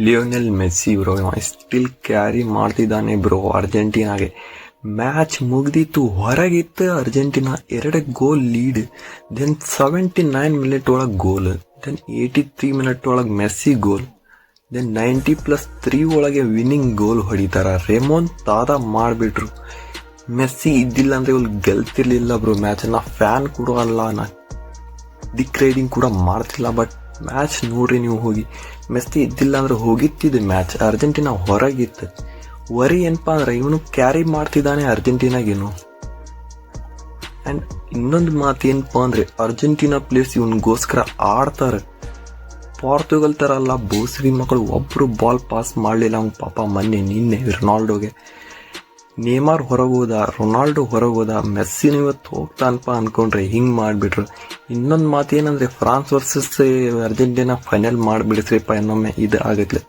Lionel Messi bro still carry ಮಾಡ್ತಿದ್ದಾನೆ bro ಅರ್ಜೆಂಟೀನಾಗೆ. Match ಮುಗ್ದಿತ್ತು, ಹೊರಗಿತ್ತು Argentina 2 goal lead. Then 79 minute ಒಳಗೆ ಗೋಲ್, ದೆನ್ 83 ಮಿನಿಟ್ ಒಳಗೆ ಮೆಸ್ಸಿ ಗೋಲ್, ದೆನ್ 90+3 ಒಳಗೆ ವಿನ್ನಿಂಗ್ ಗೋಲ್ ಹೊಡಿತಾರ. ರೆಮೋನ್ ತಾದ ಮಾಡಿಬಿಟ್ರು. ಮೆಸ್ಸಿ ಇದ್ದಿಲ್ಲ ಅಂದ್ರೆ ಇವ್ರು ಗೆಲ್ತಿರ್ಲಿಲ್ಲ ಬ್ರೋ ಮ್ಯಾಚ್. ನಾ ಫ್ಯಾನ್ ಕೂಡ ಅಲ್ಲ, ನಾ ದಿಕ್ ರೈಡಿಂಗ್ ಕೂಡ ಮಾಡ್ತಿಲ್ಲ. ಬಟ್ ಮ್ಯಾಚ್ ನೋಡ್ರಿ ನೀವು ಹೋಗಿ, ಮೆಸ್ಸಿ ಇದ್ದಿಲ್ಲ ಅಂದ್ರೆ ಹೋಗಿತ್ತಿದೆ ಮ್ಯಾಚ್. ಅರ್ಜೆಂಟೀನಾ ಹೊರಗಿತ್ತು. ವರಿ ಏನಪ್ಪಾ ಅಂದ್ರೆ ಇವನು ಕ್ಯಾರಿ ಮಾಡ್ತಿದ್ದಾನೆ ಅರ್ಜೆಂಟೀನಾಗೇನು. ಅಂಡ್ ಇನ್ನೊಂದು ಮಾತು ಏನಪ್ಪಾ ಅಂದ್ರೆ ಅರ್ಜೆಂಟೀನಾ ಪ್ಲೇಯರ್ಸ್ ಇವನ್ಗೋಸ್ಕರ ಆಡ್ತಾರೆ. ಪೋರ್ಚುಗಲ್ ತರ ಅಲ್ಲ, ಬೋಸ್ರಿ ಮಕ್ಕಳು ಒಬ್ರು ಬಾಲ್ ಪಾಸ್ ಮಾಡ್ಲಿಲ್ಲ ಅವ್ನು ಪಾಪ. ನಿನ್ನೆ ರೊನಾಲ್ಡೋಗೆ ನೇಮಾರ್ ಹೊರಗೋದ, ರೊನಾಲ್ಡೋ ಹೊರಗೋದ, ಮೆಸ್ಸಿನ ಇವತ್ತು ಹೋಗ್ತಾನಪ್ಪ ಅನ್ಕೊಂಡ್ರೆ ಹಿಂಗ್ ಮಾಡ್ಬಿಟ್ರು. ಇನ್ನೊಂದು ಮಾತು ಏನಂದ್ರೆ ಫ್ರಾನ್ಸ್ ವರ್ಸಸ್ ಅರ್ಜೆಂಟೀನಾ ಫೈನಲ್ ಮಾಡ್ಬಿಡಿಸ್ರಿಪ್ಪ ಇನ್ನೊಮ್ಮೆ ಇದು ಆಗತ್ಲೆ.